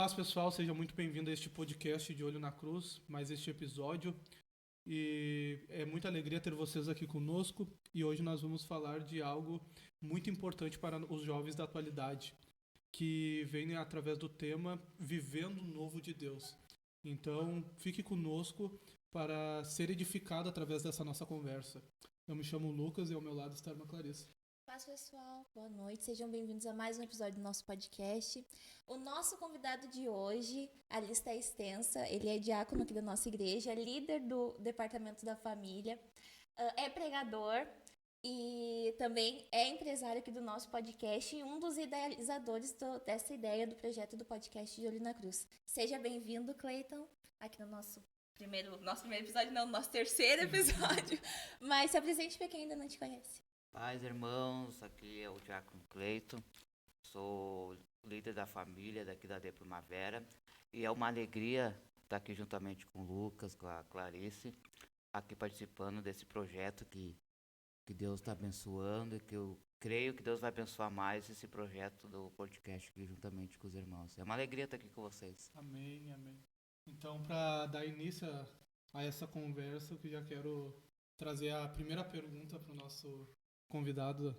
paz, pessoal, seja muito bem-vindo a este podcast de Olho na Cruz, mais este episódio. E é muita alegria ter vocês aqui conosco. E hoje nós vamos falar de algo muito importante para os jovens da atualidade, que vem através do tema Vivendo o Novo de Deus. Então, fique conosco para ser edificado através dessa nossa conversa. Eu me chamo Lucas e ao meu lado está a irmã Clarissa. Paz, pessoal, boa noite, sejam bem-vindos a mais um episódio do nosso podcast. O nosso convidado de hoje, a lista é extensa, ele é diácono aqui da nossa igreja, líder do departamento da família, é pregador e também é empresário aqui do nosso podcast e um dos idealizadores dessa ideia do projeto do podcast de Olho na Cruz. Seja bem-vindo, Cleiton, aqui no nosso primeiro episódio, não, nosso terceiro episódio, mas se apresente para quem ainda não te conhece. Paz, irmãos, aqui é o Diácono Cleito, sou líder da família daqui da D Primavera e é uma alegria estar aqui juntamente com o Lucas, com a Clarice, aqui participando desse projeto que Deus está abençoando e que eu creio que Deus vai abençoar mais esse projeto do podcast aqui juntamente com os irmãos. É uma alegria estar aqui com vocês. Amém, amém. Então, para dar início a essa conversa, eu já quero trazer a primeira pergunta para o nosso convidado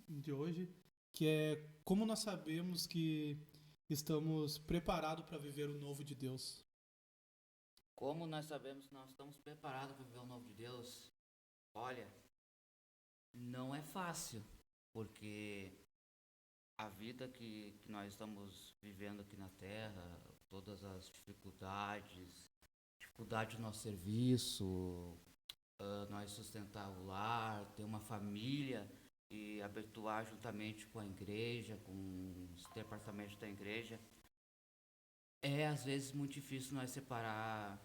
de hoje, que é como nós sabemos que estamos preparados para viver o novo de Deus? Como nós sabemos que nós estamos preparados para viver o novo de Deus? Olha, não é fácil, porque a vida que nós estamos vivendo aqui na Terra, todas as dificuldade do nosso serviço, nós sustentar o lar, ter uma família e abençoar juntamente com a igreja, com os departamentos da igreja, é às vezes muito difícil nós separar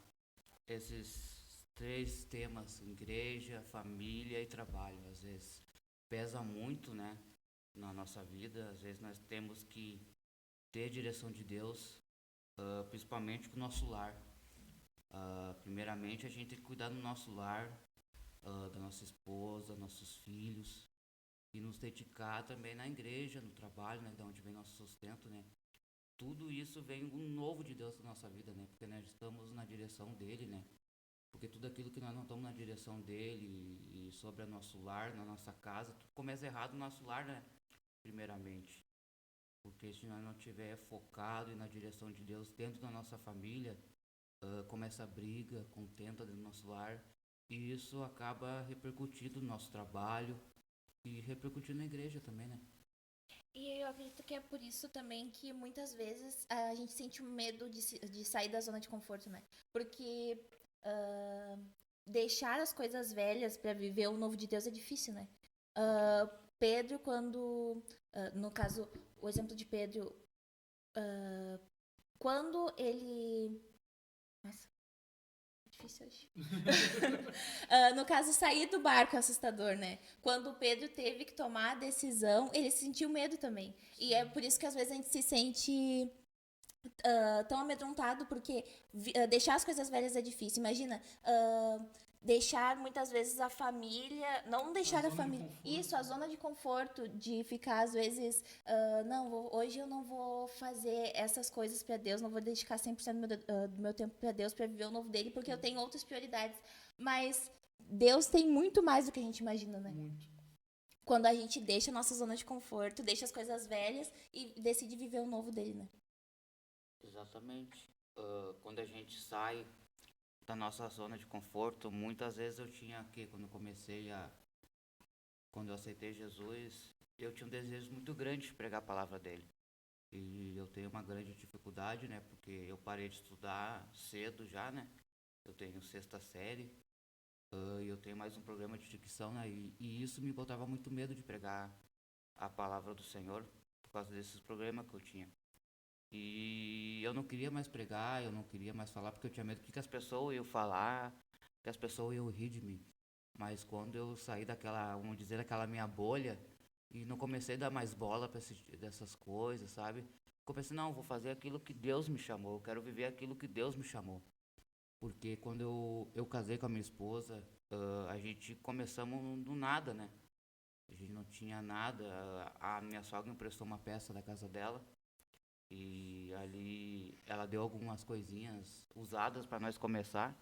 esses três temas, igreja, família e trabalho. Às vezes pesa muito, né, na nossa vida. Às vezes nós temos que ter direção de Deus, principalmente com o nosso lar. Primeiramente, a gente tem que cuidar do nosso lar, da nossa esposa, nossos filhos, e nos dedicar também na igreja, no trabalho, né, de onde vem nosso sustento, né. Tudo isso vem um novo de Deus na nossa vida, né, porque nós estamos na direção dele, né. Porque tudo aquilo que nós não estamos na direção dele e sobre o nosso lar, na nossa casa, tudo começa errado no nosso lar, né, primeiramente. Porque se nós não estiver focado e na direção de Deus dentro da nossa família, começa a briga, contenta dentro do nosso lar, e isso acaba repercutindo no nosso trabalho e repercutindo na igreja também, né? E eu acredito que é por isso também que muitas vezes a gente sente um medo de sair da zona de conforto, né? Porque ah, deixar as coisas velhas para viver o novo de Deus é difícil, né? Pedro, no caso, o exemplo de Pedro, quando ele. Nossa, é difícil hoje. No caso, sair do barco é assustador, né? Quando o Pedro teve que tomar a decisão, ele sentiu medo também. E é por isso que às vezes a gente se sente tão amedrontado, porque deixar as coisas velhas é difícil. Imagina, deixar muitas vezes a família, não deixar a zona de família, conforto. isso, a zona de conforto, de ficar às vezes, não, hoje eu não vou fazer essas coisas para Deus, não vou dedicar 100% do meu tempo para Deus, para viver o novo dele, porque eu tenho outras prioridades. Mas Deus tem muito mais do que a gente imagina, né? Muito. Quando a gente deixa a nossa zona de conforto, deixa as coisas velhas e decide viver o novo dele, né? Exatamente. Quando a gente sai da nossa zona de conforto, muitas vezes eu tinha que, quando eu aceitei Jesus, eu tinha um desejo muito grande de pregar a palavra dele. E eu tenho uma grande dificuldade, né, porque eu parei de estudar cedo já, né, eu tenho sexta série, e eu tenho mais um problema de dicção, né, e isso me botava muito medo de pregar a palavra do Senhor, por causa desses problemas que eu tinha. E eu não queria mais pregar, eu não queria mais falar, porque eu tinha medo do que as pessoas iam falar, que as pessoas iam rir de mim. Mas quando eu saí daquela, vamos dizer, daquela minha bolha, e não comecei a dar mais bola para dessas coisas, sabe? Comecei, não, vou fazer aquilo que Deus me chamou, eu quero viver aquilo que Deus me chamou. Porque quando eu casei com a minha esposa, a gente começamos do nada, né? A gente não tinha nada, a minha sogra emprestou uma peça da casa dela, E ali ela deu algumas coisinhas usadas para nós começar.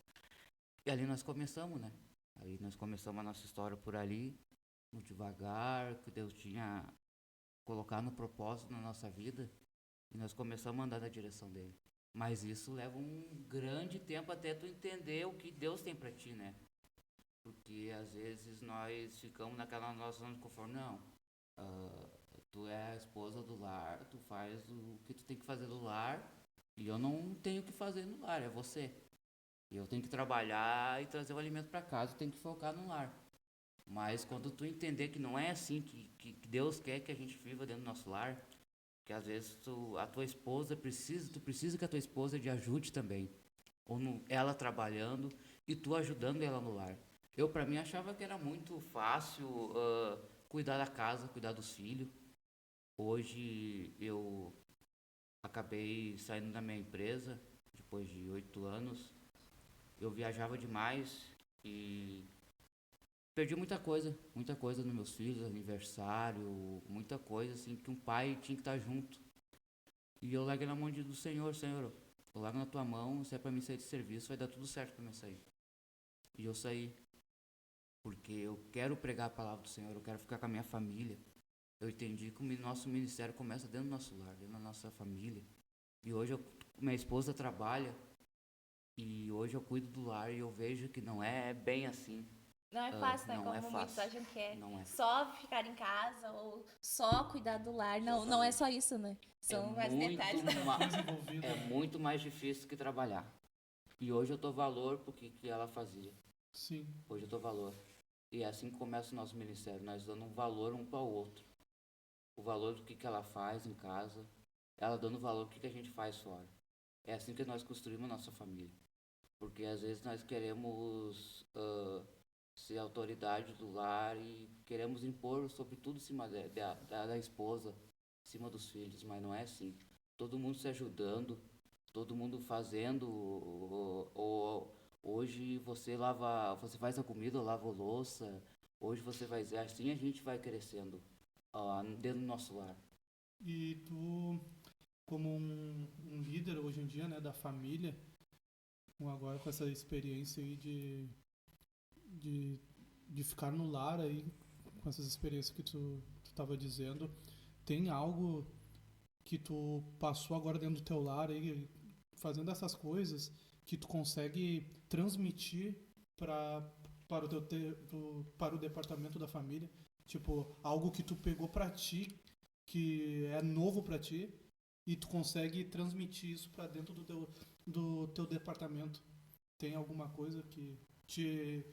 E ali nós começamos, né? Aí nós começamos a nossa história por ali, muito devagar, que Deus tinha colocado no propósito na nossa vida. E nós começamos a andar na direção dele. Mas isso leva um grande tempo até tu entender o que Deus tem para ti, né? Porque às vezes nós ficamos naquela nossa zona de conforto. Não, ah, tu é a esposa do lar, tu faz o que tu tem que fazer no lar e eu não tenho o que fazer no lar, é você. E eu tenho que trabalhar e trazer o alimento para casa, eu tenho que focar no lar. Mas quando tu entender que não é assim que Deus quer que a gente viva dentro do nosso lar, que às vezes a tua esposa tu precisa que a tua esposa te ajude também. Ou ela trabalhando e tu ajudando ela no lar. Eu, para mim, achava que era muito fácil cuidar da casa, cuidar dos filhos. Hoje eu acabei saindo da minha empresa, depois de 8 anos. Eu viajava demais e perdi muita coisa nos meus filhos, aniversário, muita coisa assim que um pai tinha que estar junto. E eu larguei na mão do Senhor, Senhor, eu largo na tua mão, se é para mim sair de serviço, vai dar tudo certo para mim sair. E eu saí, porque eu quero pregar a palavra do Senhor, eu quero ficar com a minha família. Eu entendi que o nosso ministério começa dentro do nosso lar, dentro da nossa família. E hoje minha esposa trabalha e hoje eu cuido do lar e eu vejo que não é bem assim. Não é fácil, né? Não é Como muitos fácil. acham que é Não é. só ficar em casa ou só cuidar do lar. Não, não é só isso, né? São vários detalhes. Coisa envolvida. É muito mais difícil que trabalhar. E hoje eu dou valor pro que ela fazia. Sim. Hoje eu dou valor. E é assim que começa o nosso ministério, nós dando um valor um para o outro. O valor do que ela faz em casa, ela dando valor do que a gente faz fora. É assim que nós construímos nossa família. Porque às vezes nós queremos ser autoridade do lar e queremos impor sobre tudo em cima da esposa, em cima dos filhos, mas não é assim. Todo mundo se ajudando, todo mundo fazendo. Hoje você faz a comida, eu lavo a louça. Hoje você vai dizer, assim a gente vai crescendo dentro do nosso lar. E tu, como um líder hoje em dia, né, da família, agora com essa experiência aí de, de ficar no lar aí, com essas experiências que tu estava dizendo, tem algo que tu passou agora dentro do teu lar aí, fazendo essas coisas, que tu consegue transmitir para para o departamento da família? Tipo, algo que tu pegou para ti, que é novo para ti, e tu consegue transmitir isso para dentro do teu departamento. Tem alguma coisa que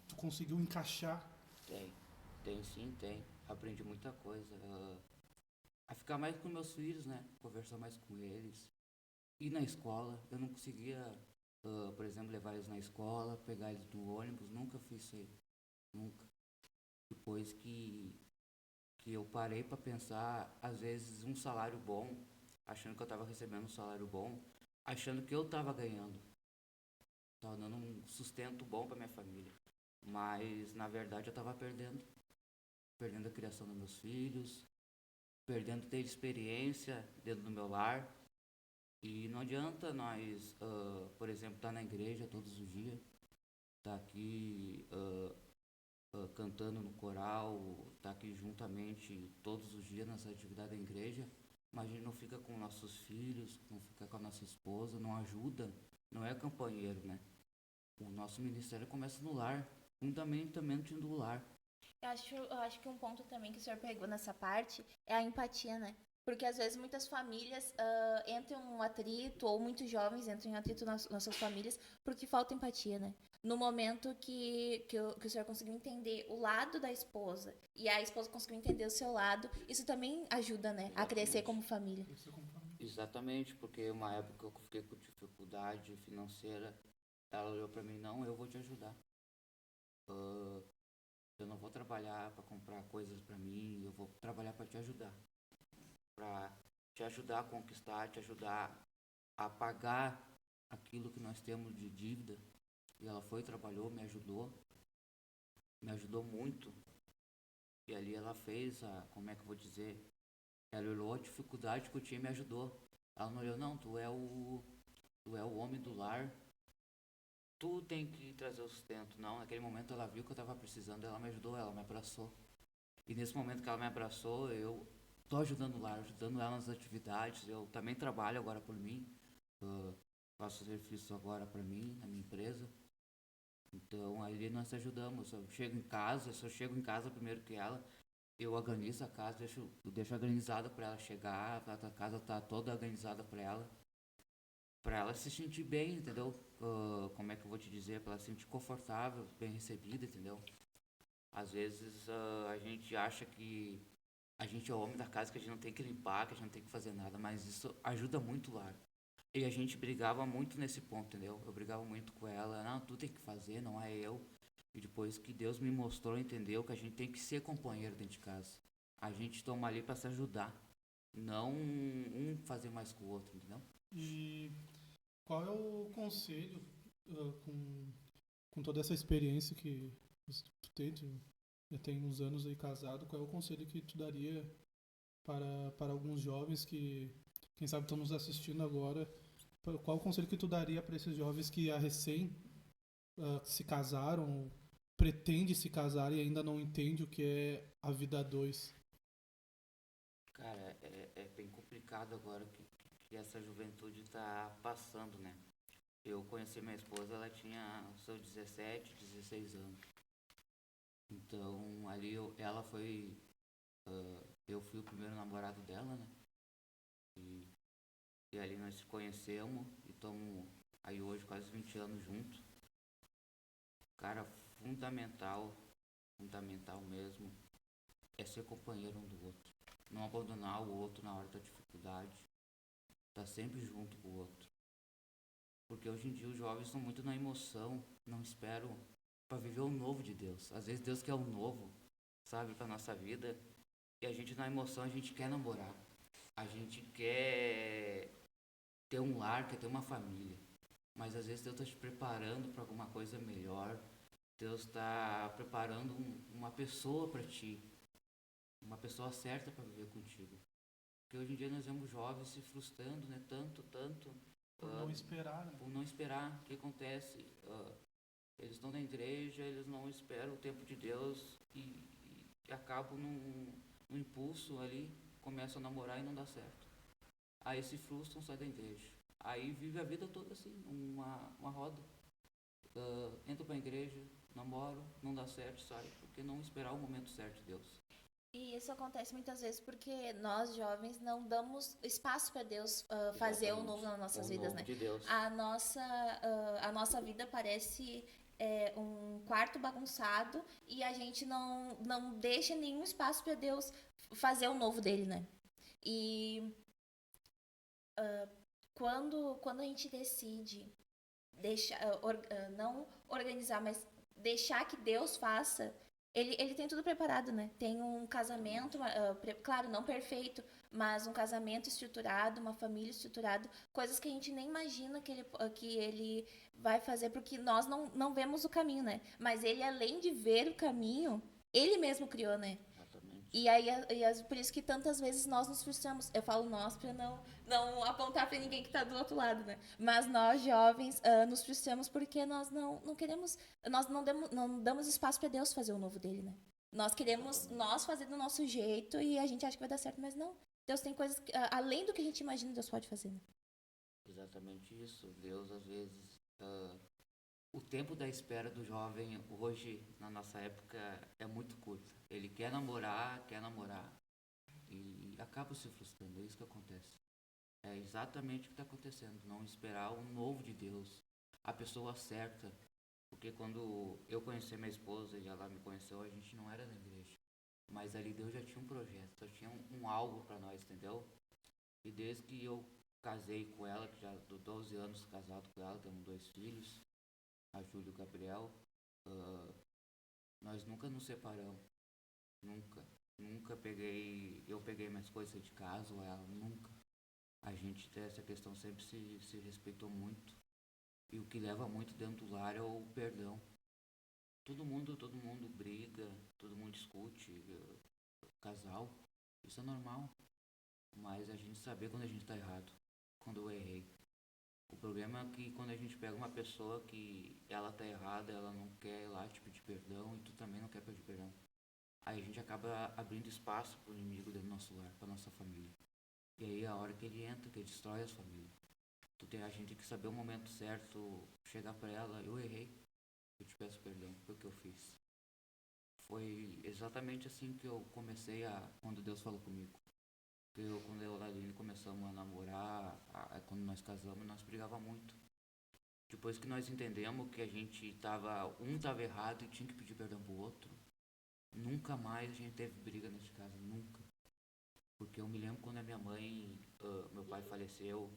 tu conseguiu encaixar? Tem sim, tem. Aprendi muita coisa. A ficar mais com meus filhos, né? Conversar mais com eles. Ir na escola, eu não conseguia, por exemplo, levar eles na escola, pegar eles no ônibus, nunca fiz isso aí. Nunca. Depois que eu parei para pensar, às vezes um salário bom, achando que eu estava recebendo um salário bom, achando que eu estava ganhando, estava dando um sustento bom para minha família, mas na verdade eu estava perdendo a criação dos meus filhos, perdendo ter experiência dentro do meu lar. E não adianta nós, por exemplo, estar na igreja todos os dias, estar aqui cantando no coral, estar aqui juntamente todos os dias nessa atividade da igreja, mas a gente não fica com nossos filhos, não fica com a nossa esposa, não ajuda, não é companheiro, né? O nosso ministério começa no lar, fundamentalmente do lar. Eu acho que um ponto também que o senhor pegou nessa parte é a empatia, né? Porque às vezes muitas famílias entram em um atrito, ou muitos jovens entram em atrito nas suas famílias, porque falta empatia, né? No momento que o senhor conseguiu entender o lado da esposa e a esposa conseguiu entender o seu lado, isso também ajuda, né? A crescer como família. Exatamente, porque uma época eu fiquei com dificuldade financeira, ela olhou para mim, não, eu vou te ajudar. Eu não vou trabalhar para comprar coisas para mim, eu vou trabalhar para te ajudar. Para te ajudar a conquistar, te ajudar a pagar aquilo que nós temos de dívida. E ela foi, trabalhou, me ajudou muito. E ali ela fez como é que eu vou dizer? Ela olhou a dificuldade que eu tinha e me ajudou. Ela não olhou, não, tu é o homem do lar, tu tem que trazer o sustento. Não, naquele momento ela viu que eu estava precisando, ela me ajudou, ela me abraçou. E nesse momento que ela me abraçou, eu tô ajudando lá, ajudando ela nas atividades. Eu também trabalho agora por mim, uh, faço serviço agora para mim, na minha empresa. Então aí nós se ajudamos. Eu chego em casa, se eu chego em casa primeiro que ela, eu organizo a casa, deixo organizada para ela chegar, a casa tá toda organizada para ela se sentir bem, entendeu? Como é que eu vou te dizer? Para ela se sentir confortável, bem recebida, entendeu? Às vezes a gente acha que a gente é o homem da casa, que a gente não tem que limpar, que a gente não tem que fazer nada, mas isso ajuda muito lá. E a gente brigava muito nesse ponto, entendeu? Eu brigava muito com ela, não, tu tem que fazer, não é eu. E depois que Deus me mostrou, entendeu? Que a gente tem que ser companheiro dentro de casa. A gente toma ali para se ajudar, não um fazer mais que o outro, entendeu? E qual é o conselho, com toda essa experiência que tu tem, tu já tem uns anos aí casado, qual é o conselho que tu daria para alguns jovens que, quem sabe, estão nos assistindo agora? Qual o conselho que tu daria para esses jovens que a recém se casaram, pretende se casar e ainda não entende o que é a vida a dois? Cara, é bem complicado agora que essa juventude está passando, né? Eu conheci minha esposa, ela tinha os seus 17, 16 anos. Então, ali ela foi. Eu fui o primeiro namorado dela, né? E, e ali nós se conhecemos e estamos aí hoje quase 20 anos juntos. Cara, fundamental, fundamental mesmo, é ser companheiro um do outro. Não abandonar o outro na hora da dificuldade. Tá sempre junto com o outro. Porque hoje em dia os jovens estão muito na emoção, não esperam para viver o novo de Deus. Às vezes Deus quer o novo, sabe, para nossa vida, e a gente na emoção a gente quer namorar. A gente quer ter um lar, quer ter uma família. Mas às vezes Deus está te preparando para alguma coisa melhor. Deus está preparando uma pessoa para ti, uma pessoa certa para viver contigo. Porque hoje em dia nós vemos jovens se frustrando, né? Tanto, Por não esperar, né? por não esperar. O que acontece? Eles estão na igreja, eles não esperam o tempo de Deus e acabam num impulso ali, começam a namorar e não dá certo. Aí se frustram, saem da igreja. Aí vive a vida toda assim, uma roda. Entra pra igreja, namoro, não dá certo, sai, porque não esperar o momento certo de Deus. E isso acontece muitas vezes porque nós jovens não damos espaço para Deus fazer o novo Exatamente. nas nossas O vidas, novo né? de Deus. A nossa vida parece um quarto bagunçado e a gente não deixa nenhum espaço para Deus fazer o novo dele, né? E quando a gente decide deixar, não organizar, mas deixar que Deus faça, ele tem tudo preparado, né? Tem um casamento, claro, não perfeito, mas um casamento estruturado, uma família estruturada, coisas que a gente nem imagina que ele vai fazer, porque nós não vemos o caminho, né? Mas ele, além de ver o caminho, ele mesmo criou, né? Exatamente. E aí, por isso que tantas vezes nós nos frustramos. Eu falo nós para não apontar para ninguém que está do outro lado, né? Mas nós, jovens, nos frustramos porque nós não queremos, nós não damos espaço para Deus fazer o novo dele, né? Nós queremos nós fazer do nosso jeito e a gente acha que vai dar certo, mas não. Deus tem coisas que, além do que a gente imagina, Deus pode fazer, né? Exatamente isso. Deus, às vezes, o tempo da espera do jovem hoje, na nossa época, é muito curto. Ele quer namorar e acaba se frustrando. É isso que acontece. É exatamente o que está acontecendo. Não esperar o novo de Deus, a pessoa certa. Porque quando eu conheci minha esposa e ela me conheceu, a gente não era na igreja. Mas ali Deus já tinha um projeto, já tinha um algo para nós, entendeu? E desde que eu casei com ela, que já tô 12 anos casado com ela, temos 2 filhos, a Júlia e o Gabriel, nós nunca nos separamos. Nunca. Nunca eu peguei minhas coisas de casa ou ela, nunca. A gente, essa questão sempre se respeitou muito. E o que leva muito dentro do lar é o perdão. Todo mundo briga, todo mundo discute, casal. Isso é normal. Mas a gente saber quando a gente tá errado. quando eu errei. O problema é que quando a gente pega uma pessoa que ela tá errada, ela não quer ir lá te pedir perdão e tu também não quer pedir perdão. Aí a gente acaba abrindo espaço pro inimigo dentro do nosso lar, pra nossa família. E aí é a hora que ele entra, que ele destrói as famílias. A gente tem que saber o momento certo, chegar pra ela, eu errei, eu te peço perdão, foi o que eu fiz. Foi exatamente assim que eu comecei quando Deus falou comigo. Quando eu e a Aline começamos a namorar, quando nós casamos, nós brigávamos muito. Depois que nós entendemos que um tava errado e tinha que pedir perdão pro outro, nunca mais a gente teve briga nesse caso, nunca. Porque eu me lembro quando meu pai faleceu,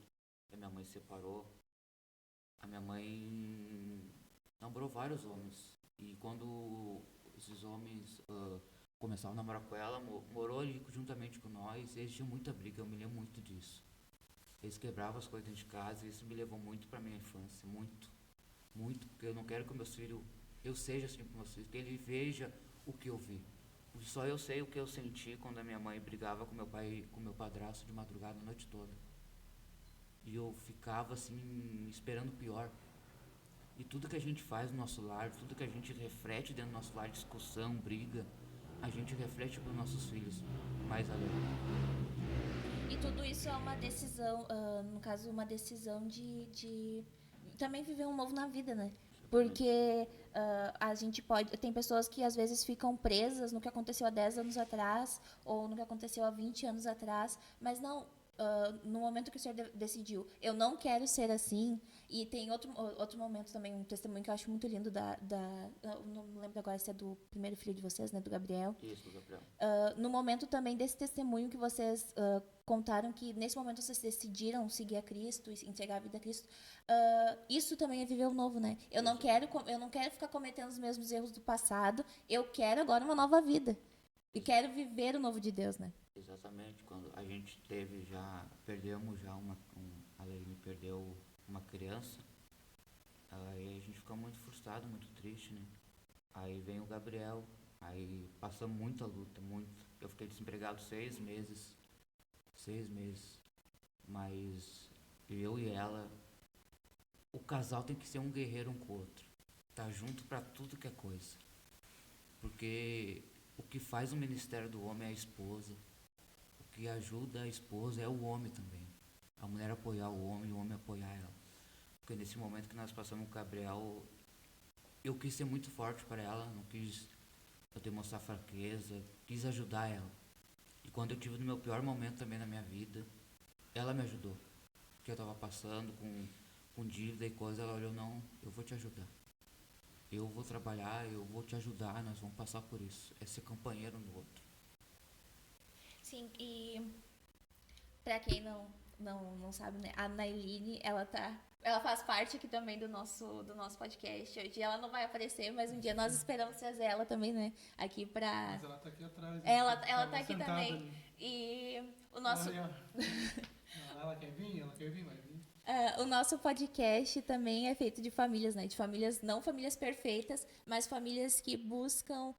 a minha mãe se separou, a minha mãe namorou vários homens. E quando esses homens começaram a namorar com ela, morou ali juntamente com nós, eles tinham muita briga, eu me lembro muito disso. Eles quebravam as coisas dentro de casa e isso me levou muito pra minha infância, muito, muito, porque eu não quero que meus filhos, eu seja assim para meus filhos, que ele veja o que eu vi. Só eu sei o que eu senti quando a minha mãe brigava com meu pai, com meu padrasto de madrugada a noite toda. E eu ficava assim, esperando o pior. E tudo que a gente faz no nosso lar, tudo que a gente reflete dentro do nosso lar, discussão, briga, a gente reflete para os nossos filhos mais além. E tudo isso é uma decisão, no caso, uma decisão de também viver um novo na vida, né? Porque a gente tem pessoas que às vezes ficam presas no que aconteceu há 10 anos atrás ou no que aconteceu há 20 anos atrás, mas não, no momento que o senhor decidiu, eu não quero ser assim. E tem outro momento também, um testemunho que eu acho muito lindo eu não lembro agora se é do primeiro filho de vocês, né, do Gabriel. Isso, Gabriel. No momento também desse testemunho que vocês contaram, que nesse momento vocês decidiram seguir a Cristo e entregar a vida a Cristo, isso também é viver o novo, né? Eu não quero ficar cometendo os mesmos erros do passado, eu quero agora uma nova vida. E quero viver o novo de Deus, né? Exatamente, quando a gente perdemos já a Aline perdeu uma criança, aí a gente ficou muito frustrado, muito triste, né? Aí vem o Gabriel, aí passamos muita luta, muito. Eu fiquei desempregado 6 meses, mas eu e ela, o casal tem que ser um guerreiro um com o outro, tá junto pra tudo que é coisa, porque o que faz o ministério do homem é a esposa, o que ajuda a esposa é o homem também, a mulher apoiar o homem apoiar ela, porque nesse momento que nós passamos com o Gabriel, eu quis ser muito forte para ela, não quis demonstrar fraqueza, quis ajudar ela. E quando eu tive no meu pior momento também na minha vida, ela me ajudou. Porque eu estava passando com dívida e coisa, ela olhou, não, eu vou te ajudar. Eu vou trabalhar, eu vou te ajudar, nós vamos passar por isso. É ser companheiro um do outro. Sim, e pra quem não sabe, né, a Nailine, ela faz parte aqui também do nosso podcast. Hoje ela não vai aparecer, mas um dia nós esperamos trazer ela também, né? Aqui pra. Mas ela tá aqui atrás. Ela tá aqui sentada também. ali. E o nosso. Ela quer vir? Ela quer vir, vai vir. O nosso podcast também é feito de famílias, né? De famílias, não famílias perfeitas, mas famílias que buscam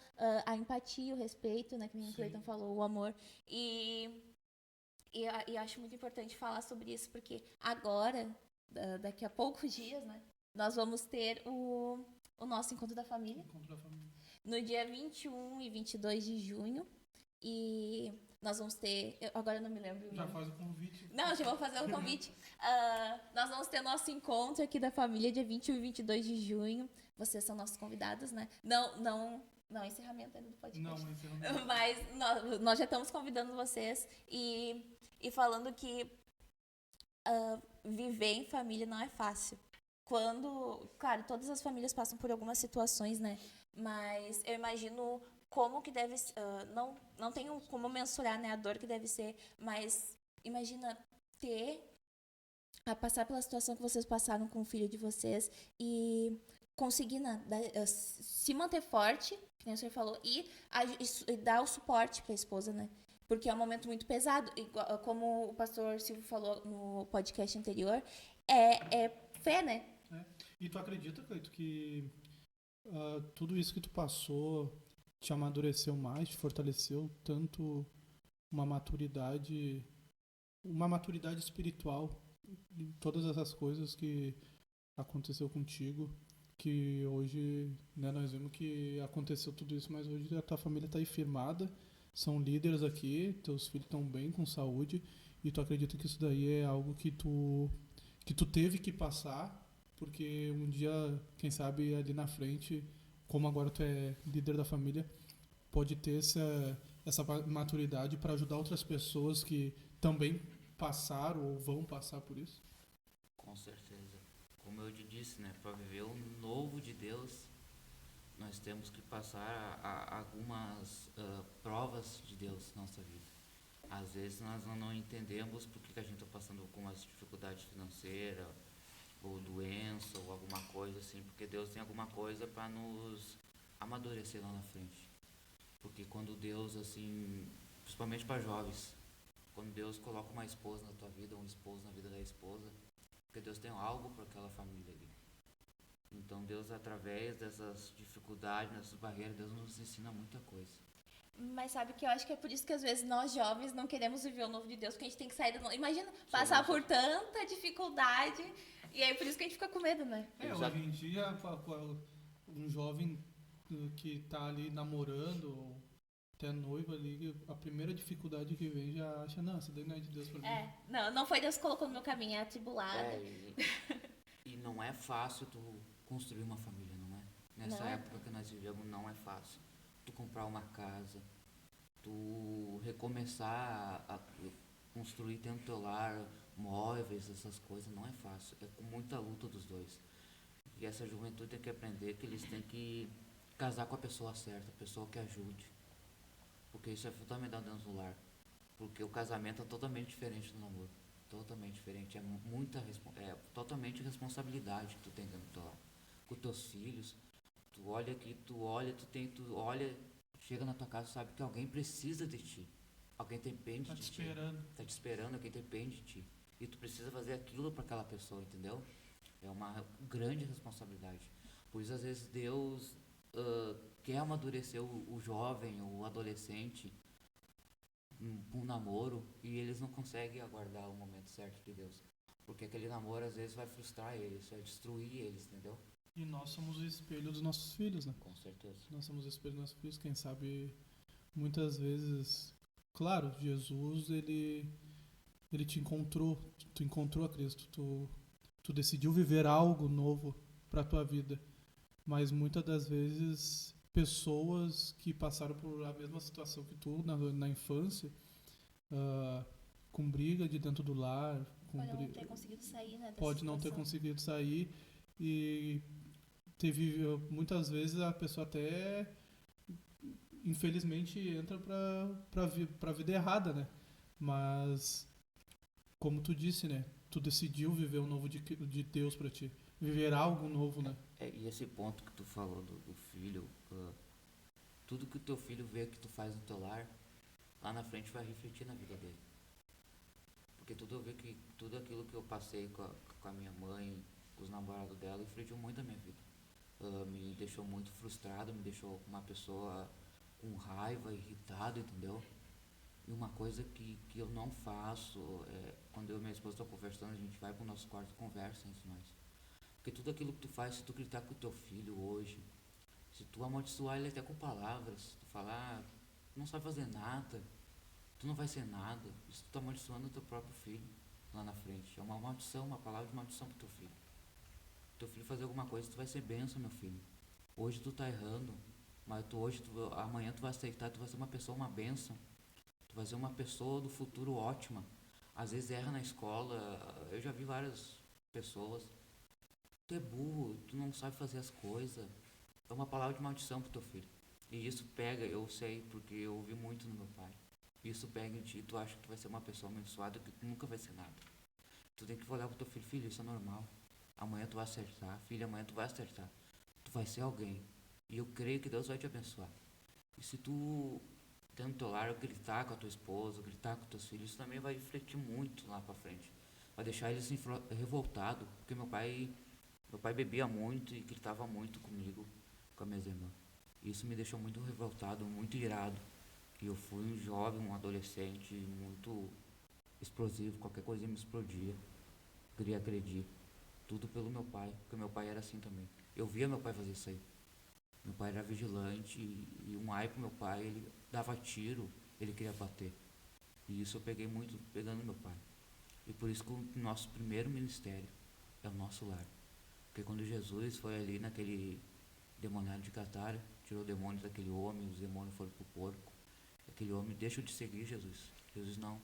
a empatia, o respeito, né? Que nem o Cleiton falou, o amor. E acho muito importante falar sobre isso, porque agora, daqui a poucos dias, né? Nós vamos ter o nosso Encontro da Família. Encontro da Família. No dia 21 e 22 de junho. E nós vamos ter... agora eu não me lembro. Já faz o convite. Não, já vou fazer o convite. Nós vamos ter nosso encontro aqui da família dia 21 e 22 de junho. Vocês são nossos convidados, né? Não, encerramento ainda do podcast. Não, encerramento. Mas nós já estamos convidando vocês e falando que viver em família não é fácil. Claro, todas as famílias passam por algumas situações, né? Mas eu imagino como que deve... não tenho como mensurar, né, a dor que deve ser, mas imagina passar pela situação que vocês passaram com o filho de vocês e conseguir se manter forte, que nem o senhor falou, e dar o suporte para a esposa, né? Porque é um momento muito pesado. E, como o pastor Silvio falou no podcast anterior, é fé, né? E tu acredita, Cleito, que tudo isso que tu passou te amadureceu mais, te fortaleceu tanto uma maturidade espiritual e todas essas coisas que aconteceu contigo, que hoje, né, nós vimos que aconteceu tudo isso, mas hoje a tua família está aí firmada, são líderes aqui, teus filhos estão bem, com saúde, e tu acredita que isso daí é algo que tu teve que passar, porque um dia, quem sabe ali na frente, como agora tu é líder da família, pode ter essa maturidade para ajudar outras pessoas que também passaram ou vão passar por isso? Com certeza. Como eu te disse, né? Para viver o novo de Deus, nós temos que passar algumas provas de Deus na nossa vida. Às vezes nós não entendemos por que a gente está passando algumas dificuldades financeiras, ou doença, ou alguma coisa assim, porque Deus tem alguma coisa para nos amadurecer lá na frente. Porque quando Deus, assim, principalmente para jovens, quando Deus coloca uma esposa na tua vida, um esposo na vida da esposa, porque Deus tem algo para aquela família ali. Então Deus, através dessas dificuldades, dessas barreiras, Deus nos ensina muita coisa. Mas sabe que eu acho que é por isso que às vezes nós jovens não queremos viver o novo de Deus, porque a gente tem que sair do novo. Imagina passar por tanta dificuldade, e aí por isso que a gente fica com medo, né? Hoje em dia, um jovem que tá ali namorando, ou até noivo ali, a primeira dificuldade que vem já acha, não, isso daí não é de Deus pra mim. Não foi Deus que colocou no meu caminho, é atribulada. E não é fácil tu construir uma família, não é? Nessa Não. época que nós vivemos, não é fácil. Tu comprar uma casa, tu recomeçar a construir dentro do teu lar móveis, essas coisas, não é fácil. É com muita luta dos dois. E essa juventude tem que aprender que eles têm que casar com a pessoa certa, a pessoa que ajude. Porque isso é fundamental dentro do lar. Porque o casamento é totalmente diferente do namoro. Totalmente diferente. É totalmente responsabilidade que tu tem dentro do teu lar. Com teus filhos, tu olha aqui, tu olha, chega na tua casa, sabe que alguém precisa de ti. Alguém depende Tá te de ti. esperando. Tá te esperando, alguém depende de ti. E tu precisa fazer aquilo para aquela pessoa, entendeu? É uma grande responsabilidade. Por isso, às vezes, Deus quer amadurecer o jovem, o adolescente, um namoro, e eles não conseguem aguardar o momento certo de Deus. Porque aquele namoro, às vezes, vai frustrar eles, vai destruir eles, entendeu? E nós somos o espelho dos nossos filhos, né? Com certeza. Nós somos o espelho dos nossos filhos, quem sabe muitas vezes, claro, Jesus, ele te encontrou, tu encontrou a Cristo, tu decidiu viver algo novo pra tua vida. Mas muitas das vezes pessoas que passaram por a mesma situação que tu na infância, ah, com briga de dentro do lar, Pode não ter conseguido sair, né, dessa pode não ter situação. conseguido sair e teve muitas vezes a pessoa até infelizmente entra pra vida errada, né? Mas como tu disse, né? Tu decidiu viver o novo de Deus pra ti, viver algo novo, né? E esse ponto que tu falou do filho, tudo que o teu filho vê que tu faz no teu lar, lá na frente vai refletir na vida dele. Porque tudo aquilo que eu passei com a minha mãe, com os namorados dela, refletiu muito na minha vida. Me deixou muito frustrado, me deixou uma pessoa com raiva, irritado, entendeu? E uma coisa que eu não faço, quando eu e minha esposa estão conversando, a gente vai pro nosso quarto e conversa entre nós. Porque tudo aquilo que tu faz, se tu gritar com o teu filho hoje, se tu amaldiçoar ele até com palavras, se tu falar, não sabe fazer nada, tu não vai ser nada, isso tu tá amaldiçoando o teu próprio filho lá na frente. É uma maldição, uma palavra de maldição pro teu filho. Teu filho fazer alguma coisa, tu vai ser bênção, meu filho. Hoje tu tá errando, mas amanhã tu vai aceitar, tu vai ser uma pessoa, uma bênção. Tu vai ser uma pessoa do futuro ótima. Às vezes erra na escola, eu já vi várias pessoas. Tu é burro, tu não sabe fazer as coisas. É uma palavra de maldição pro teu filho. E isso pega, eu sei, porque eu ouvi muito no meu pai. Isso pega em ti, tu acha que tu vai ser uma pessoa abençoada, que tu nunca vai ser nada. Tu tem que olhar pro teu filho, filho, isso é normal. Amanhã tu vai acertar, filho, amanhã tu vai acertar. Tu vai ser alguém. E eu creio que Deus vai te abençoar. E se tu, dentro do teu lar, gritar com a tua esposa, gritar com teus filhos, isso também vai refletir muito lá pra frente. Vai deixar eles revoltados, porque meu pai bebia muito e gritava muito comigo, com as minhas irmãs. Isso me deixou muito revoltado, muito irado. E eu fui um jovem, um adolescente muito explosivo, qualquer coisinha me explodia. queria agredir. Tudo pelo meu pai, porque meu pai era assim também. Eu via meu pai fazer isso aí. Meu pai era vigilante e um ai pro meu pai, ele dava tiro, ele queria bater. E isso eu peguei muito pegando meu pai. E por isso que o nosso primeiro ministério é o nosso lar. Porque quando Jesus foi ali naquele demoniado de Gadara, tirou o demônio daquele homem, os demônios foram pro porco. Aquele homem deixa de seguir Jesus. Jesus não,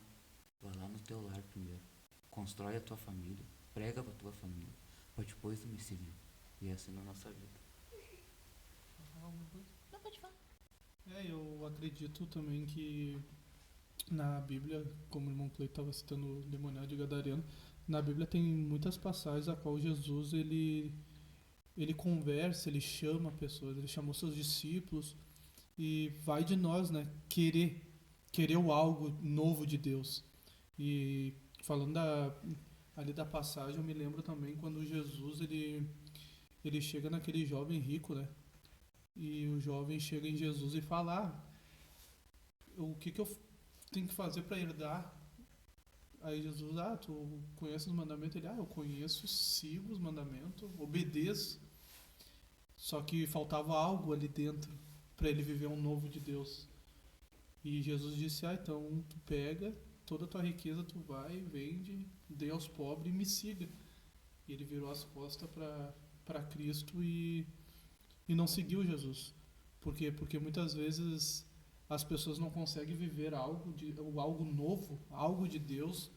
vai lá no teu lar primeiro. Constrói a tua família, prega pra tua família, para depois tu me seguir. E é assim na nossa vida. Não, pode falar. Eu acredito também que na Bíblia, como o irmão Cleiton estava citando o demoniado de Gadareno, na Bíblia tem muitas passagens a qual Jesus ele conversa, ele chama pessoas, ele chamou seus discípulos e vai de nós, né, querer o algo novo de Deus. E falando ali da passagem, eu me lembro também quando Jesus ele chega naquele jovem rico, né? E o jovem chega em Jesus e fala: o que eu tenho que fazer para herdar? Aí Jesus: tu conhece os mandamentos? Ele: eu conheço, sigo os mandamentos, obedeço. Só que faltava algo ali dentro para ele viver um novo de Deus. E Jesus disse: então tu pega toda a tua riqueza, tu vai, vende, dê aos pobres e me siga. E ele virou as costas para Cristo e não seguiu Jesus. Por quê? Porque muitas vezes as pessoas não conseguem viver algo novo, algo de Deus,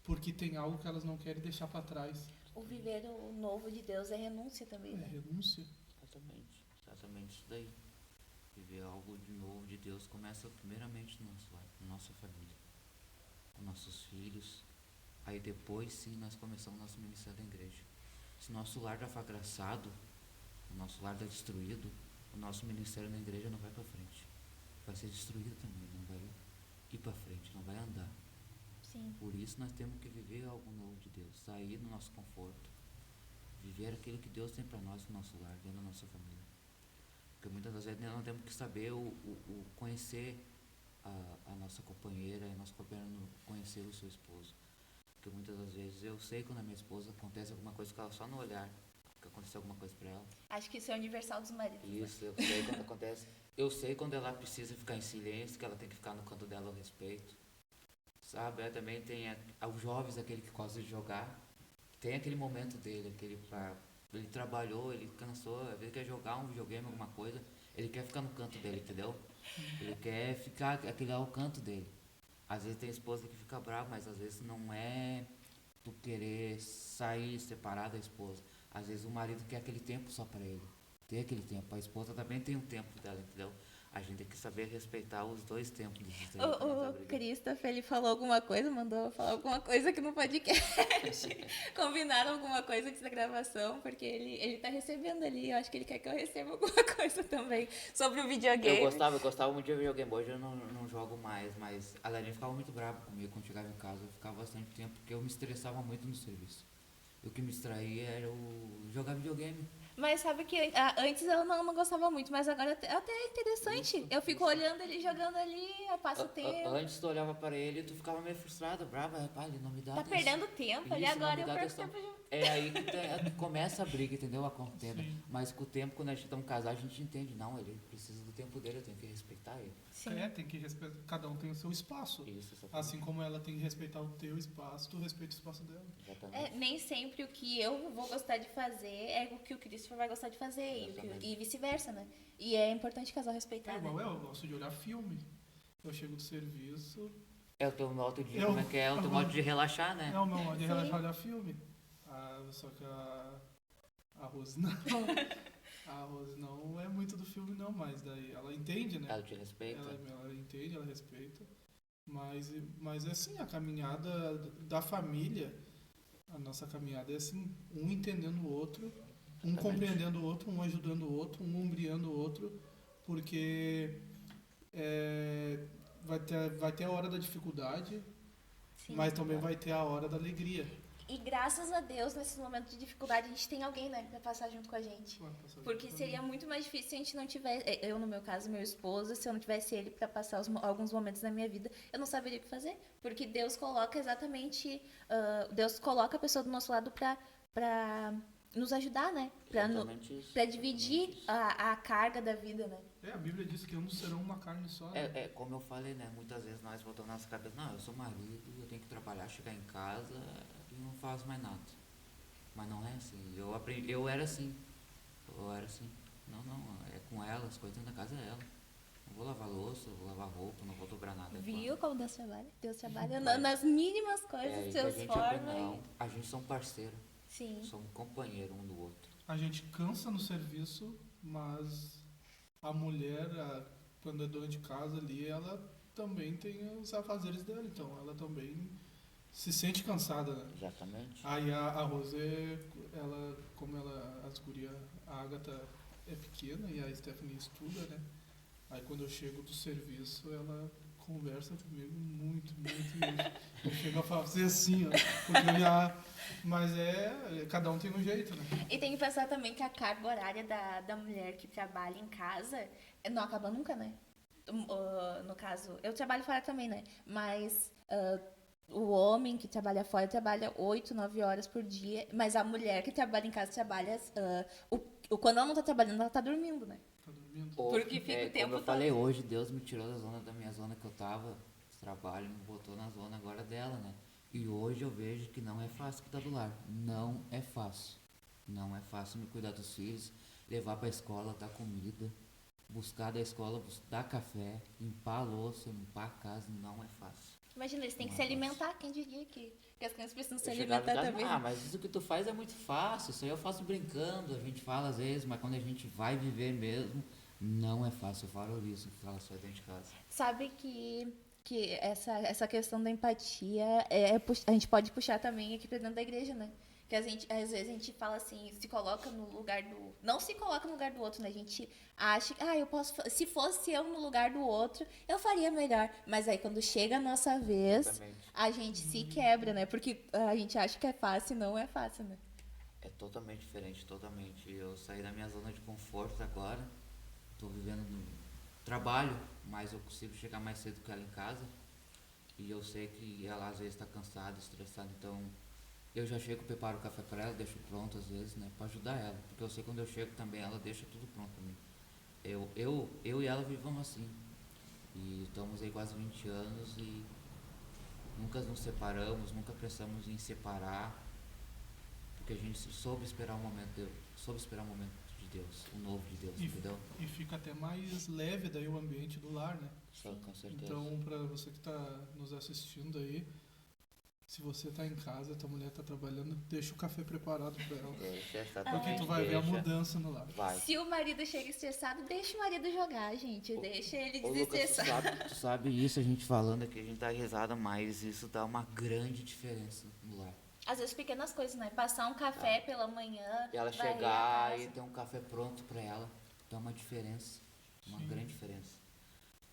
porque tem algo que elas não querem deixar para trás. O viver o novo de Deus é renúncia também, né? Renúncia. Exatamente isso daí. Viver algo de novo de Deus começa primeiramente no nosso lar, na nossa família, com nossos filhos. Aí depois sim nós começamos nosso ministério da igreja. Se nosso lar já foi agraçado, o nosso lar está destruído, o nosso ministério na igreja não vai para frente. Vai ser destruído também, não vai ir para frente, não vai andar. Sim. Por isso nós temos que viver algo novo de Deus, sair do nosso conforto, viver aquilo que Deus tem para nós no nosso lar, dentro da nossa família. Porque muitas das vezes nós temos que saber conhecer a nossa companheira, a nossa companheira conhecer o seu esposo. Porque muitas das vezes eu sei quando a minha esposa acontece alguma coisa com ela só no olhar, que aconteceu alguma coisa para ela. Acho que isso é universal dos maridos. Isso, eu sei quando acontece. Eu sei quando ela precisa ficar em silêncio, que ela tem que ficar no canto dela ao respeito. Sabe, também tem os jovens, aquele que gosta de jogar, tem aquele momento dele, ele trabalhou, ele cansou, às vezes quer jogar um videogame, alguma coisa, ele quer ficar no canto dele, entendeu? Ele quer ficar, aquele é o canto dele. Às vezes tem esposa que fica brava, mas às vezes não é tu querer sair separado da esposa. Às vezes o marido quer aquele tempo só pra ele, ter aquele tempo. A esposa também tem um tempo dela, entendeu? A gente tem que saber respeitar os dois tempos. O Christopher, ele falou alguma coisa, mandou falar alguma coisa aqui no podcast. Combinaram alguma coisa antes da gravação, porque ele tá recebendo ali. Eu acho que ele quer que eu receba alguma coisa também sobre o videogame. Eu gostava muito de videogame. Hoje eu não jogo mais, mas a Larinha ficava muito brava comigo quando chegava em casa. Eu ficava bastante tempo, porque eu me estressava muito no serviço. O que me distraía era jogar videogame. Mas sabe que antes eu não gostava muito, mas agora até é interessante. Isso, eu fico olhando ele jogando ali, eu passo o tempo. Antes tu olhava para ele e tu ficava meio frustrada, brava, ele não me dá Tá perdendo tempo ali, agora eu perco tempo junto. É aí que começa a briga, entendeu? A contenda. Mas com o tempo, quando a gente tá um casal, a gente entende, não, ele precisa do tempo dele, eu tenho que respeitar ele. Sim. Tem que respeitar, cada um tem o seu espaço. Isso, assim como ela tem que respeitar o teu espaço, tu respeita o espaço dela. Nem sempre o que eu vou gostar de fazer é o que o Christopher vai gostar de fazer e vice-versa, né? E é importante o casal respeitar, igual né? eu gosto de olhar filme. Eu chego do serviço... É o teu modo de, como é que é? O teu modo de relaxar, né? É o meu modo de relaxar, olhar filme. Só que a Rose não... A Rose não é muito do filme não, mas daí ela entende, né? Ela te respeita. Ela entende, ela respeita. Mas é assim, a caminhada da família, a nossa caminhada é assim, um entendendo o outro, um compreendendo o outro, um ajudando o outro, um ombreando o outro, porque vai ter a hora da dificuldade, Sim. mas também vai ter a hora da alegria. E graças a Deus, nesses momentos de dificuldade, a gente tem alguém, né, pra passar junto com a gente. Porque seria muito mais difícil se a gente não tivesse, eu no meu caso, meu esposo, se eu não tivesse ele pra passar alguns momentos da minha vida, eu não saberia o que fazer. Porque Deus coloca exatamente, Deus coloca a pessoa do nosso lado pra nos ajudar, né? Exatamente isso. Pra dividir Exatamente isso. a carga da vida, né? A Bíblia diz que ambos serão uma carne só, né? Como eu falei, né? Muitas vezes nós botamos na nossa cabeça, não, eu sou marido, eu tenho que trabalhar, chegar em casa e não faço mais nada. Mas não é assim. Eu era assim. Não, é com ela, as coisas da casa é ela. Não vou lavar louça, não vou lavar roupa, não vou dobrar nada. Viu como Deus trabalha? Deus trabalha Mas- nas mínimas coisas, É, e que a Deus gente forma. não, a gente são parceiro, Sim. somos companheiro um do outro. A gente cansa no serviço, mas a mulher, quando é dona de casa ali, ela também tem os afazeres dela, então ela também se sente cansada, né? Exatamente. Aí a Rosé, as gurias, a Agatha é pequena e a Stephanie estuda, né? Aí quando eu chego do serviço, ela conversa comigo muito mesmo. Eu chego a fazer assim, ó, porque eu já... Mas cada um tem um jeito, né? E tem que pensar também que a carga horária da mulher que trabalha em casa não acaba nunca, né? No caso, eu trabalho fora também, né? Mas o homem que trabalha fora trabalha 8, 9 horas por dia, mas a mulher que trabalha em casa trabalha... quando ela não tá trabalhando, ela tá dormindo, né? Tá dormindo. Porque fica o tempo como eu todo. falei hoje, Deus me tirou da minha zona que eu tava, de trabalho, me botou na zona agora dela, né? E hoje eu vejo que não é fácil cuidar do lar. Não é fácil. Não é fácil me cuidar dos filhos, levar pra escola, dar comida, buscar da escola, dar café, limpar a louça, limpar a casa, não é fácil. Imagina, eles têm que Não se é fácil. alimentar. Quem diria que as crianças precisam se Eu chegava em alimentar casa, também? mas isso que tu faz é muito fácil, isso aí eu faço brincando, a gente fala às vezes, mas quando a gente vai viver mesmo, não é fácil, eu valorizo que ela sai dentro de casa. Sabe que essa questão da empatia, a gente pode puxar também aqui pra dentro da igreja, né? Que às vezes a gente fala assim, se coloca no lugar do... Não se coloca no lugar do outro, né? A gente acha que, eu posso... Se fosse eu no lugar do outro, eu faria melhor. Mas aí quando chega a nossa vez, Exatamente. a gente se quebra, né? Porque a gente acha que é fácil e não é fácil, né? É totalmente diferente, totalmente. Eu saí da minha zona de conforto agora, tô vivendo no trabalho, mas eu consigo chegar mais cedo que ela em casa. E eu sei que ela às vezes está cansada, estressada, então eu já chego, preparo o café para ela, deixo pronto às vezes, né, para ajudar ela. Porque eu sei que quando eu chego também ela deixa tudo pronto para mim. Eu e ela vivamos assim. E estamos aí quase 20 anos e nunca nos separamos, nunca pensamos em separar. Porque a gente soube esperar o momento de Deus, o novo de Deus, entendeu? E fica até mais leve daí o ambiente do lar, né? Com certeza. Então, pra você que tá nos assistindo aí, se você tá em casa, tua mulher tá trabalhando, deixa o café preparado pra ela. Porque tu vai ver a mudança no lar. Vai. Se o marido chega estressado, deixa o marido jogar, gente. Deixa ele Ô, Lucas, desestressar. tu sabe isso, a gente falando aqui, a gente tá risada, mas isso dá uma grande diferença no lar. Às vezes pequenas coisas, né? Passar um café pela manhã. E ela varrer a chegar casa. e ter um café pronto pra ela, dá uma diferença, uma Sim. grande diferença.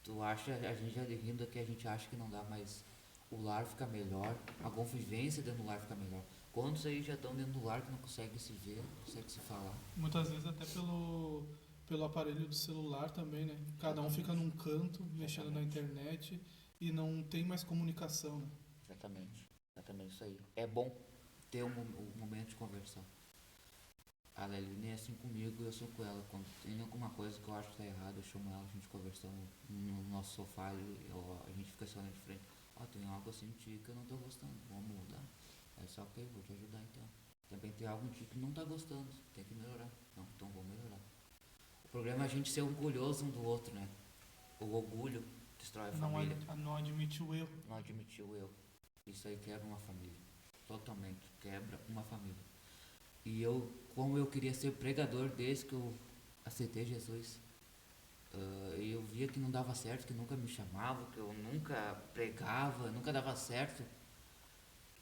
Tu acha, a gente já rindo aqui, a gente acha que não dá, mas o lar fica melhor, a convivência dentro do lar fica melhor. Quantos aí já estão dentro do lar que não conseguem se ver, não conseguem se falar? Muitas vezes até pelo aparelho do celular também, né? Cada um fica num canto, mexendo na internet e não tem mais comunicação, né? Exatamente isso aí. É bom ter um momento de conversar. A Leline é assim comigo e eu sou com ela. Quando tem alguma coisa que eu acho que tá errado, eu chamo ela, a gente conversando no nosso sofá a gente fica só na de frente. Tem algo assim em ti que eu não tô gostando, vamos mudar. Aí só ok, vou te ajudar então. Também tem algo em ti que não tá gostando, tem que melhorar. Não, então vou melhorar. O problema é a gente ser orgulhoso um do outro, né? O orgulho destrói a família. Não admite o erro. Não admitir o erro. Isso aí quebra uma família. Totalmente. Quebra uma família. E como eu queria ser pregador desde que eu aceitei Jesus, eu via que não dava certo, que nunca me chamava, que eu nunca pregava, nunca dava certo.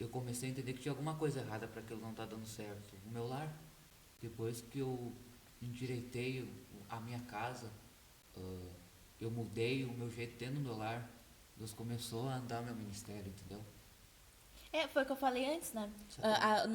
Eu comecei a entender que tinha alguma coisa errada para aquilo não estar dando certo. O meu lar, depois que eu endireitei a minha casa, eu mudei o meu jeito dentro do meu lar, Deus começou a andar meu ministério, entendeu? Foi o que eu falei antes, né? A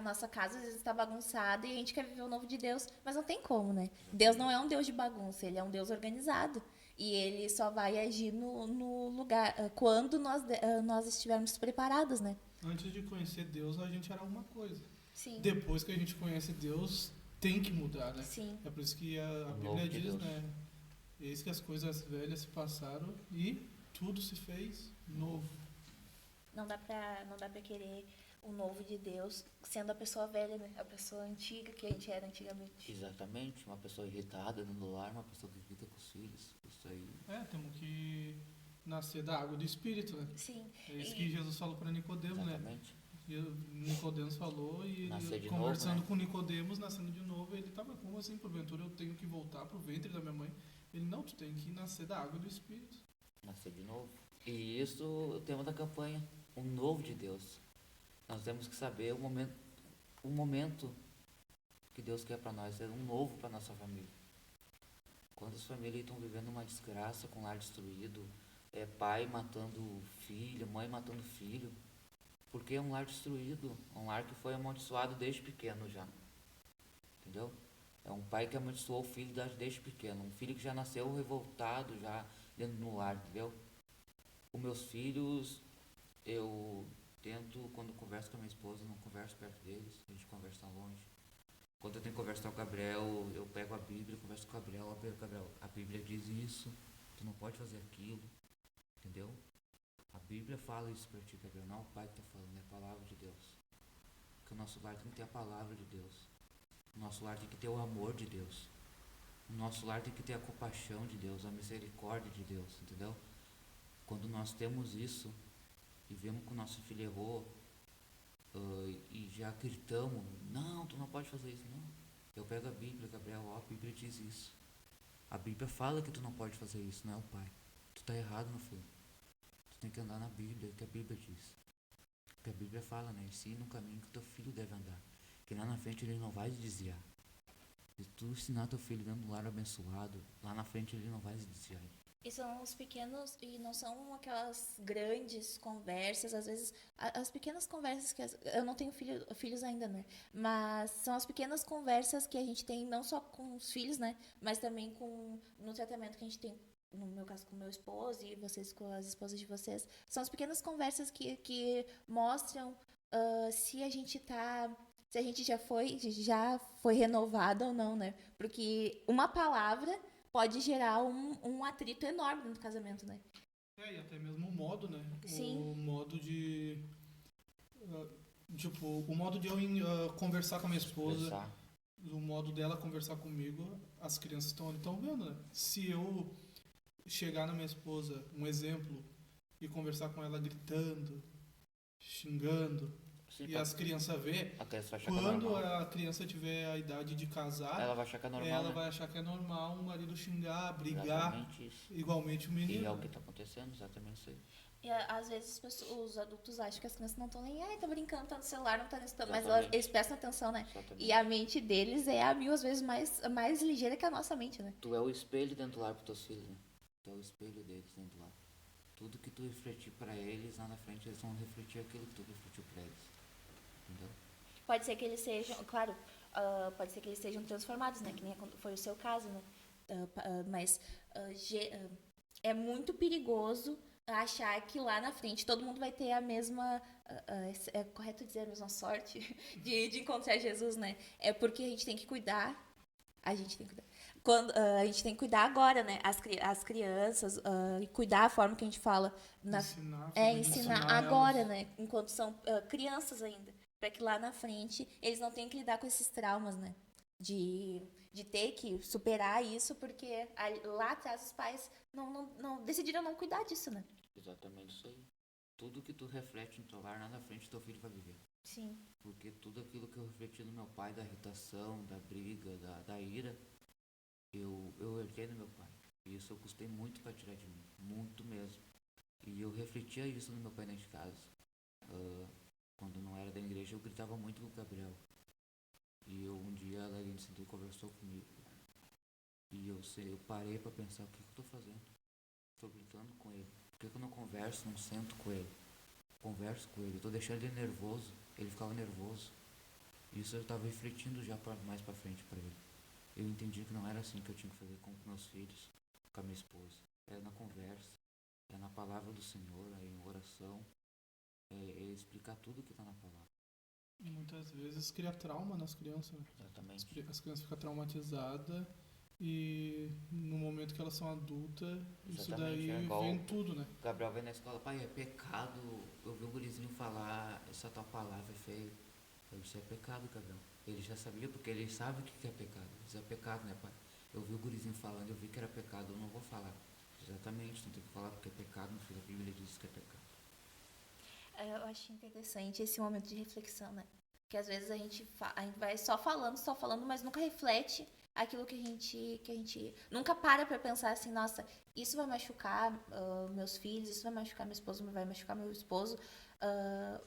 nossa casa às vezes está bagunçada e a gente quer viver o novo de Deus, mas não tem como, né? Deus não é um Deus de bagunça, ele é um Deus organizado. E ele só vai agir no lugar, quando nós estivermos preparados, né? Antes de conhecer Deus, a gente era uma coisa. Sim, Depois que a gente conhece Deus, tem que mudar, né? sim. É por isso que a O Bíblia novo de diz, Deus. né? Eis que as coisas velhas se passaram e tudo se fez novo. Não dá pra querer o novo de Deus sendo a pessoa velha, né? A pessoa antiga que a gente era antigamente. Exatamente, uma pessoa irritada no lar, uma pessoa que grita com os filhos. Isso aí. Temos que nascer da água do Espírito, né? Sim. É isso que Jesus falou para Nicodemos, né? Exatamente. E Nicodemos falou e Nascer ele, de conversando novo, né? com Nicodemos, nascendo de novo, ele tava como assim, porventura eu tenho que voltar pro ventre da minha mãe? Ele, não, tu tem que nascer da água do Espírito. Nascer de novo. E isso é o tema da campanha, o novo de Deus. Nós temos que saber o momento que Deus quer para nós, é um novo para nossa família. Quantas famílias estão vivendo uma desgraça com o lar destruído, pai matando filho, mãe matando filho, porque é um lar destruído, um lar que foi amaldiçoado desde pequeno já, entendeu? É um pai que amaldiçoou o filho desde pequeno, um filho que já nasceu revoltado já dentro do lar, entendeu? Os meus filhos, eu tento, quando converso com a minha esposa, não converso perto deles, a gente conversa longe. Quando eu tenho que conversar com o Gabriel, eu pego a Bíblia, converso com o Gabriel, ó, Gabriel, a Bíblia diz isso, tu não pode fazer aquilo, entendeu? A Bíblia fala isso pra ti, Gabriel, não é o pai que tá falando, é a palavra de Deus. Porque o nosso lar tem que ter a palavra de Deus. O nosso lar tem que ter o amor de Deus. O nosso lar tem que ter a compaixão de Deus, a misericórdia de Deus, entendeu? Quando nós temos isso e vemos que o nosso filho errou, e já gritamos, não, tu não pode fazer isso, não. Eu pego a Bíblia, Gabriel, ó, a Bíblia diz isso. A Bíblia fala que tu não pode fazer isso, não é o pai. Tu tá errado, meu filho. Tu tem que andar na Bíblia, que a Bíblia diz. Porque a Bíblia fala, né, ensina o caminho que teu filho deve andar. Que lá na frente ele não vai se desviar. Se tu ensinar teu filho dentro do lar abençoado, lá na frente ele não vai se desviar. E são os pequenos, e não são aquelas grandes conversas, às vezes, as pequenas conversas que, eu não tenho filhos ainda, né, mas são as pequenas conversas que a gente tem, não só com os filhos, né, mas também no tratamento que a gente tem, no meu caso com o meu esposo e vocês com as esposas de vocês, são as pequenas conversas que mostram se a gente tá, se a gente já foi renovado ou não, né, porque uma palavra pode gerar um atrito enorme no casamento, né? E até mesmo o modo, né? Sim. O modo de. ah, Tipo, o modo de eu conversar com a minha esposa, Expressar. o modo dela conversar comigo, as crianças estão vendo, né? Se eu chegar na minha esposa, um exemplo, e conversar com ela gritando, xingando, Sim, e as crianças vê, a criança vai achar que é quando normal. a criança tiver a idade de casar, Ela vai achar que é normal, ela né? vai achar que é normal o marido xingar, brigar, Exatamente isso. igualmente o E menino. é o que tá acontecendo, exatamente isso aí. E às vezes os adultos acham que as crianças não estão nem, tá brincando, tá no celular, não tá nisso, mas Exatamente. eles prestam atenção, né? Exatamente. E a mente deles é a mil às vezes mais ligeira que a nossa mente, né? Tu é o espelho dentro do lar pros teus filhos, né? Tu é o espelho deles dentro do lar. Tudo que tu refletir pra eles, lá na frente eles vão refletir aquilo que tu refletiu pra eles. Entendeu? Pode ser que eles sejam, claro, pode ser que eles sejam transformados, né? Que nem foi o seu caso, né? Mas é muito perigoso achar que lá na frente todo mundo vai ter a mesma. É correto dizer a mesma sorte de encontrar Jesus, né? É porque a gente tem que cuidar. A gente tem que cuidar. A gente tem que cuidar agora, né? As crianças, e cuidar a forma que a gente fala. Ensinar agora, elas. né? Enquanto são crianças ainda. Pra que lá na frente eles não tenham que lidar com esses traumas, né? De ter que superar isso, porque lá atrás os pais não decidiram não cuidar disso, né? Exatamente isso aí. Tudo que tu reflete no teu lar, lá na frente teu filho vai viver. Sim. Porque tudo aquilo que eu refleti no meu pai, da irritação, da briga, da ira, eu herdei no meu pai. E isso eu custei muito pra tirar de mim. Muito mesmo. E eu refletia isso no meu pai dentro de casa. Quando não era da igreja, eu gritava muito com o Gabriel. E um dia a gente sentou e conversou comigo. E eu parei pra pensar, o que eu tô fazendo? Tô gritando com ele. Por que eu não converso, não sento com ele? converso com ele, eu tô deixando ele nervoso, ele ficava nervoso. Isso eu estava refletindo já mais pra frente para ele. Eu entendi que não era assim que eu tinha que fazer com meus filhos, com a minha esposa. É na conversa, é na palavra do Senhor, é em oração, é explicar tudo que está na palavra. E muitas vezes cria trauma nas crianças, né? Exatamente. As crianças ficam traumatizadas e no momento que elas são adultas, isso Exatamente, daí é igual vem tudo, né? O Gabriel vem na escola, pai, é pecado. Eu vi um gurizinho falar essa tua palavra é feio. Eu disse, é pecado, Gabriel. Ele já sabia, porque ele sabe o que é pecado. Isso é pecado, né, pai? Eu vi o gurizinho falando, eu vi que era pecado, eu não vou falar. Exatamente, não tem que falar porque é pecado, no filho, a Bíblia diz que é pecado. Eu acho interessante esse momento de reflexão, né? Porque às vezes a gente vai só falando, mas nunca reflete aquilo que a gente nunca para pra pensar assim, nossa, isso vai machucar meus filhos, isso vai machucar meu esposo, vai machucar meu esposo.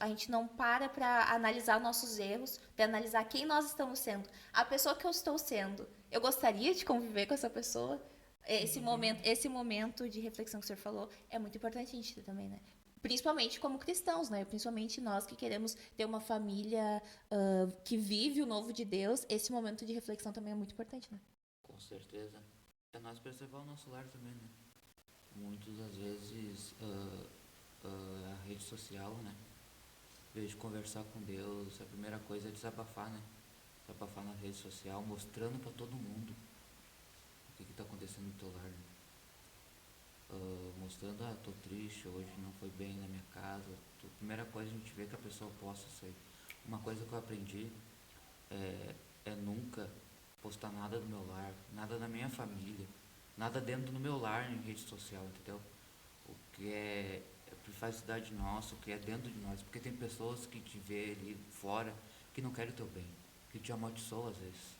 A gente não para pra analisar nossos erros, pra analisar quem nós estamos sendo. A pessoa que eu estou sendo, eu gostaria de conviver com essa pessoa? Esse momento de reflexão que o senhor falou é muito importante a gente ter também, né? Principalmente como cristãos, né? Principalmente nós que queremos ter uma família que vive o novo de Deus, esse momento de reflexão também é muito importante, né? Com certeza. É nós preservar o nosso lar também, né? Muitas às vezes a rede social, né? Em vez de conversar com Deus, a primeira coisa é desabafar, né? Desabafar na rede social, mostrando pra todo mundo o que tá acontecendo no teu lar, né? Mostrando, tô triste, hoje não foi bem na minha casa. A primeira coisa a gente vê que a pessoa posta isso aí. Uma coisa que eu aprendi é nunca postar nada do meu lar, nada da minha família, nada dentro do meu lar em rede social, entendeu? O que é privacidade nossa, o que é dentro de nós, porque tem pessoas que te vê ali fora que não querem o teu bem, que te amaldiçoam às vezes.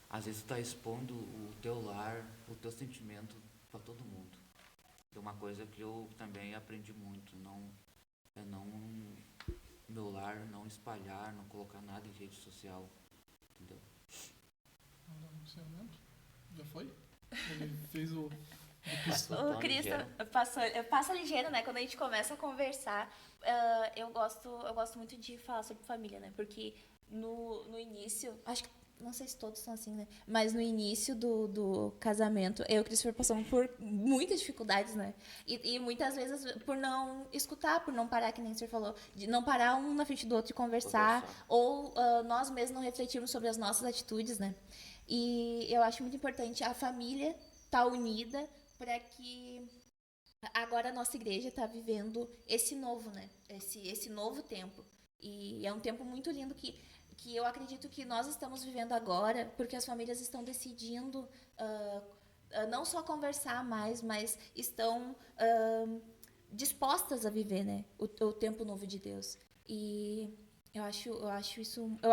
Às vezes tu tá expondo o teu lar, o teu sentimento para todo mundo. É uma coisa que eu também aprendi muito, não meu lar, não espalhar, não colocar nada em rede social, entendeu? Já foi? Ele fez o O Cristo passa ligeiro, né? Quando a gente começa a conversar, eu gosto muito de falar sobre família, né? Porque no início, acho que não sei se todos são assim, né? Mas no início do casamento, eu e o Christopher passamos por muitas dificuldades, né? E muitas vezes por não escutar, por não parar, que nem o senhor falou, de não parar um na frente do outro e conversar. Ou nós mesmos não refletirmos sobre as nossas atitudes, né? E eu acho muito importante a família estar unida para que agora a nossa igreja está vivendo esse novo, né? Esse novo tempo. E é um tempo muito lindo que eu acredito que nós estamos vivendo agora, porque as famílias estão decidindo não só conversar mais, mas estão dispostas a viver, né? O tempo novo de Deus. E eu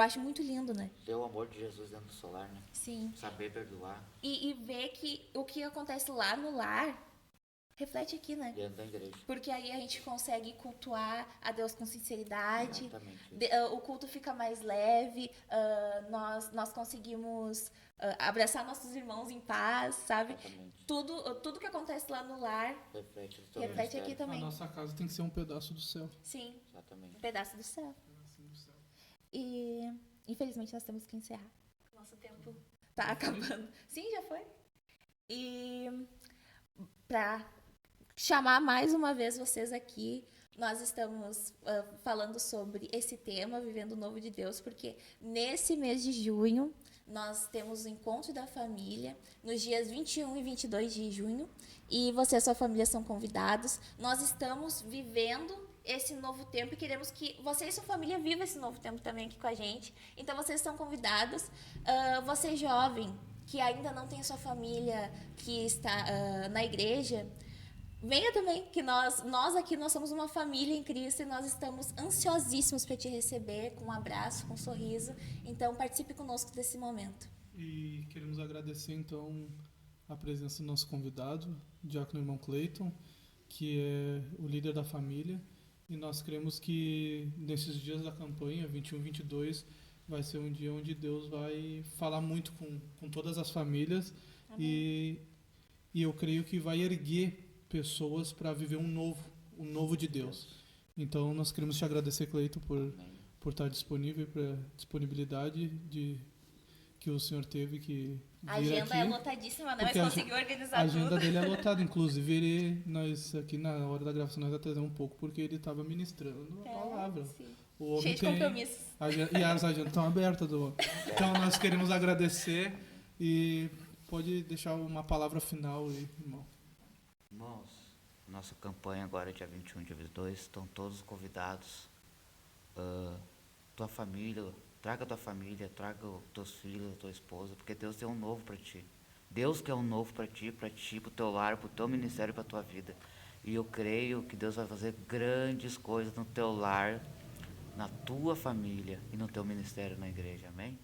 acho muito lindo, né? Ter o amor de Jesus dentro do seu lar, né? Sim. Saber perdoar. E ver que o que acontece lá no lar reflete aqui, né? Dentro da igreja. Porque aí a gente consegue cultuar a Deus com sinceridade. Exatamente. O culto fica mais leve. Nós conseguimos abraçar nossos irmãos em paz, sabe? Exatamente. Tudo que acontece lá no lar reflete aqui A também. nossa casa tem que ser um pedaço do céu. Sim. Exatamente. Um pedaço do céu. E infelizmente nós temos que encerrar. Nosso tempo tá acabando. Sim, já foi. E para chamar mais uma vez vocês aqui, nós estamos falando sobre esse tema, Vivendo o Novo de Deus, porque nesse mês de junho nós temos o Encontro da Família, nos dias 21 e 22 de junho, e você e a sua família são convidados. Nós estamos vivendo esse novo tempo e queremos que você e sua família vivam esse novo tempo também aqui com a gente. Então vocês estão convidados. Você jovem que ainda não tem sua família que está na igreja, venha também, que nós aqui nós somos uma família em Cristo e nós estamos ansiosíssimos para te receber com um abraço, com um sorriso. Então participe conosco desse momento. E queremos agradecer então a presença do nosso convidado, o diácono irmão Cleiton, que é o líder da família. E nós cremos que nesses dias da campanha, 21 e 22, vai ser um dia onde Deus vai falar muito com todas as famílias. E eu creio que vai erguer pessoas para viver um novo de Deus. Então nós queremos te agradecer, Cleito, Amém. por estar disponível, para disponibilidade que o senhor teve que A vir agenda aqui. é lotadíssima, né? Mas Porque conseguiu A organizar agenda tudo. dele é lotada, inclusive nós aqui na hora da gravação nós atrasamos um pouco porque ele estava ministrando a palavra. Sim. O homem Cheio de tem compromissos. e as agendas estão abertas do homem. Então nós queremos agradecer e pode deixar uma palavra final aí, irmão. Irmãos, nossa campanha agora, dia 21, dia 22, estão todos convidados. Tua família, traga tua família, traga os teus filhos, tua esposa, porque Deus tem um novo para ti. Deus quer um novo para ti, pro teu lar, pro teu ministério, pra tua vida. E eu creio que Deus vai fazer grandes coisas no teu lar, na tua família e no teu ministério na igreja, amém?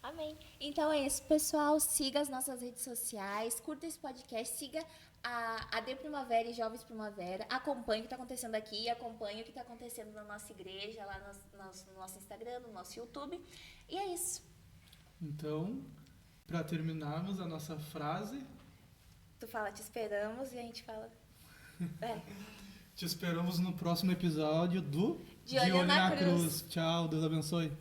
Amém. Então é isso, pessoal. Siga as nossas redes sociais, curta esse podcast, siga a AD Primavera e Jovens Primavera. Acompanhe o que está acontecendo aqui, acompanhe o que está acontecendo na nossa igreja, lá no nosso Instagram, no nosso YouTube. E é isso. Então, para terminarmos a nossa frase, Tu fala, te esperamos, e a gente fala. te esperamos no próximo episódio do De Olho na Cruz. Tchau, Deus abençoe.